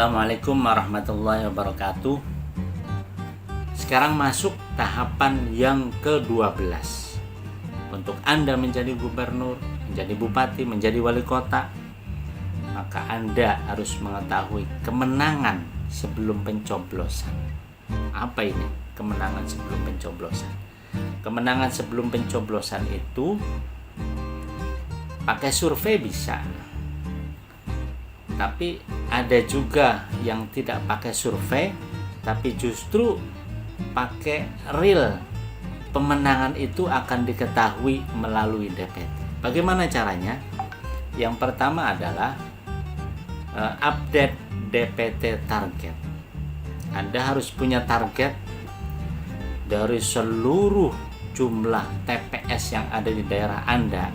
Assalamualaikum warahmatullahi wabarakatuh. Sekarang masuk tahapan yang ke-12. Untuk Anda menjadi gubernur, menjadi bupati, menjadi wali kota, maka Anda harus mengetahui kemenangan sebelum pencoblosan. Apa ini kemenangan sebelum pencoblosan? Kemenangan sebelum pencoblosan itu pakai survei bisa, tapi ada juga yang tidak pakai survei, tapi justru pakai real. Pemenangan itu akan diketahui melalui DPT. Bagaimana caranya? Yang pertama adalah update DPT target. Anda harus punya target dari seluruh jumlah TPS yang ada di daerah Anda.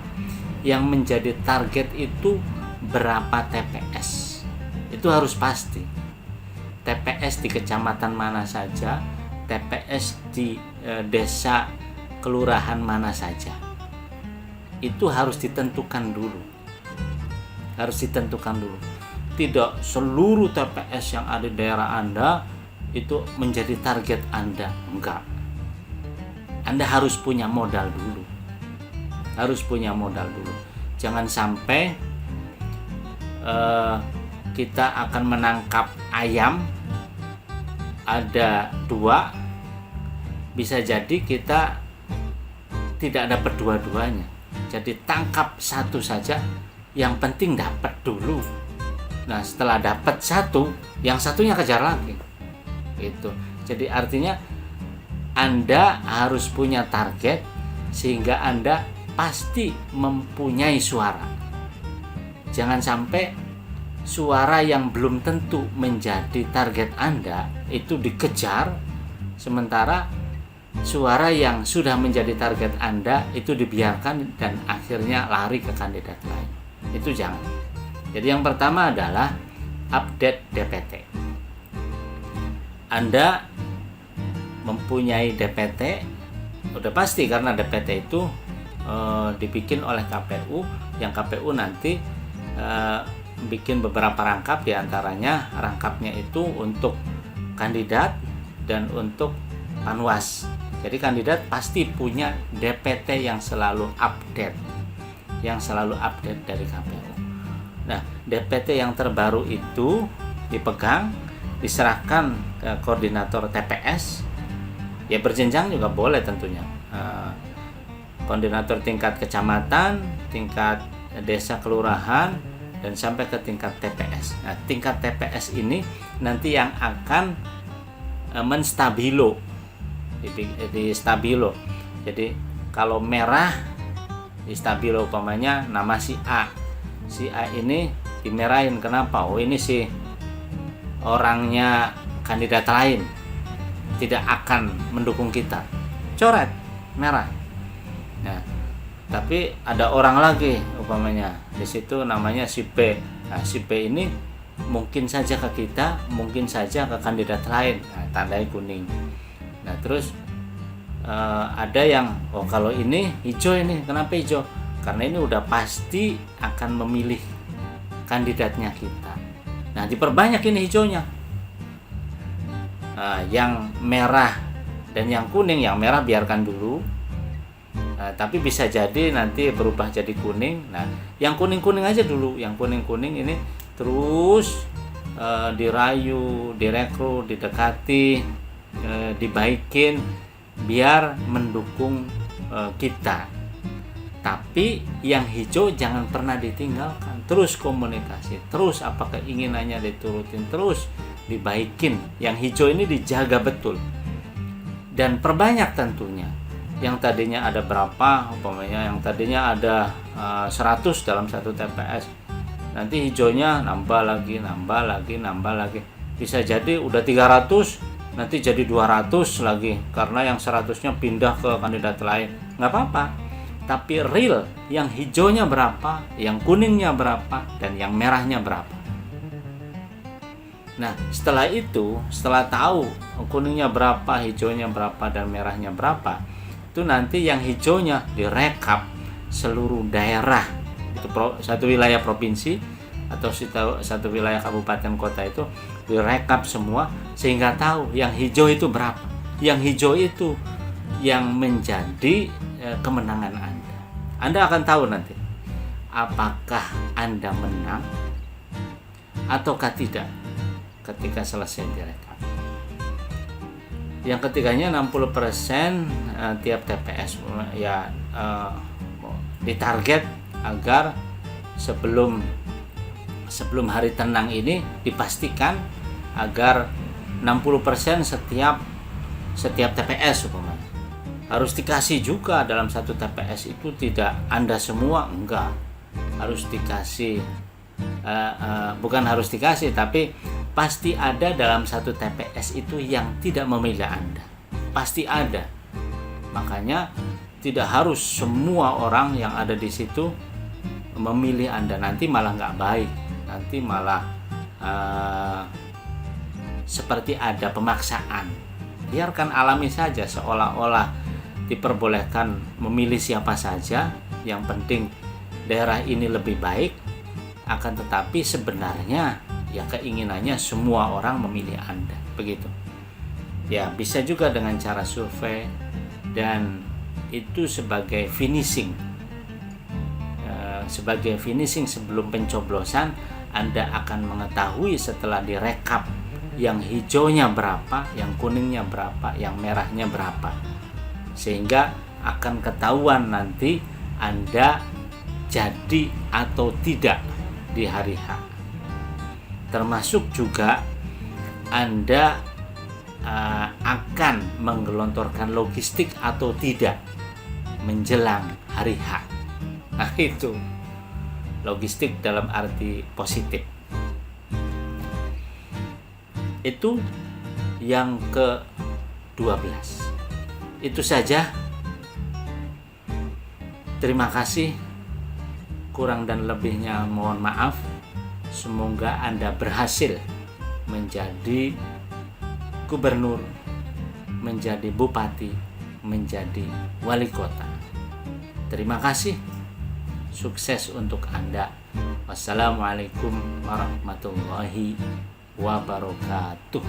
Yang menjadi target itu berapa TPS. Itu harus pasti. TPS di kecamatan mana saja, TPS di desa kelurahan mana saja. Itu harus ditentukan dulu. Tidak seluruh TPS yang ada di daerah Anda itu menjadi target Anda. Enggak. Anda harus punya modal dulu. Jangan sampai kita akan menangkap ayam ada 2, bisa jadi kita tidak dapat dua-duanya. Jadi tangkap satu saja, yang penting dapat dulu. Nah, setelah dapat satu, yang satunya kejar lagi. Itu. Jadi artinya Anda harus punya target sehingga Anda pasti mempunyai suara. Jangan sampai suara yang belum tentu menjadi target Anda itu dikejar, sementara suara yang sudah menjadi target Anda itu dibiarkan dan akhirnya lari ke kandidat lain. Itu jangan. Jadi yang pertama adalah update DPT. Anda mempunyai DPT, udah pasti karena DPT itu dibikin oleh KPU, yang KPU nanti bikin beberapa rangkap, diantaranya rangkapnya itu untuk kandidat dan untuk panwas. Jadi kandidat pasti punya DPT yang selalu update dari KPU. Nah, DPT yang terbaru itu dipegang, diserahkan ke koordinator TPS. Ya berjenjang juga boleh tentunya. Koordinator tingkat kecamatan, tingkat desa kelurahan, dan sampai ke tingkat TPS. Nah, tingkat TPS ini nanti yang akan menstabilo di stabilo. Jadi kalau merah di stabilo, umpamanya nama si A ini dimerahin. Kenapa? Oh, ini sih orangnya kandidat lain tidak akan mendukung kita, coret merah. Nah, tapi ada orang lagi umpamanya di situ namanya si B. Nah, si B ini mungkin saja ke kita, mungkin saja ke kandidat lain. Nah, tandai kuning. Nah, terus ada yang kalau ini hijau. Ini kenapa hijau? Karena ini udah pasti akan memilih kandidatnya kita. Nah, diperbanyak ini hijaunya. Yang merah dan yang kuning, yang merah biarkan dulu. Tapi bisa jadi nanti berubah jadi kuning. Nah, yang kuning-kuning aja dulu. Yang kuning-kuning ini terus dirayu, direkrut, didekati, dibaikin biar mendukung kita. Tapi yang hijau jangan pernah ditinggalkan. Terus komunikasi, terus apa keinginannya diturutin, terus dibaikin. Yang hijau ini dijaga betul. Dan perbanyak tentunya. Yang tadinya ada berapa, umpamanya yang tadinya ada 100 dalam satu TPS, nanti hijaunya nambah lagi. Bisa jadi udah 300, nanti jadi 200 lagi karena yang 100-nya pindah ke kandidat lain. Nggak apa-apa, tapi real yang hijaunya berapa, yang kuningnya berapa, dan yang merahnya berapa. Nah, setelah itu, setelah tahu kuningnya berapa, hijaunya berapa, dan merahnya berapa, itu nanti yang hijaunya direkap seluruh daerah, itu satu wilayah provinsi, atau satu wilayah kabupaten kota itu direkap semua sehingga tahu yang hijau itu berapa. Yang hijau itu yang menjadi kemenangan Anda. Anda akan tahu nanti apakah Anda menang ataukah tidak ketika selesai direkap. Yang ketiganya 60% tiap TPS ya ditarget agar sebelum hari tenang ini dipastikan agar 60% setiap TPS umpamanya. Harus dikasih juga dalam satu TPS itu, tidak Anda semua, enggak. Harus dikasih bukan harus dikasih, tapi pasti ada dalam satu TPS itu yang tidak memilih Anda. Pasti ada. Makanya tidak harus semua orang yang ada di situ memilih Anda, nanti malah nggak baik. Nanti malah seperti ada pemaksaan. Biarkan alami saja, seolah-olah diperbolehkan memilih siapa saja, yang penting daerah ini lebih baik. Akan tetapi sebenarnya ya keinginannya semua orang memilih Anda, begitu. Ya bisa juga dengan cara survei, dan itu sebagai finishing sebelum pencoblosan. Anda akan mengetahui setelah direkap yang hijaunya berapa, yang kuningnya berapa, yang merahnya berapa, sehingga akan ketahuan nanti Anda jadi atau tidak di hari H. Termasuk juga Anda akan menggelontorkan logistik atau tidak menjelang hari H. Nah itu logistik dalam arti positif. Itu yang ke-12. Itu saja. Terima kasih. Kurang dan lebihnya mohon maaf. Semoga Anda berhasil menjadi gubernur, menjadi bupati, menjadi wali kota. Terima kasih. Sukses untuk Anda. Wassalamualaikum warahmatullahi wabarakatuh.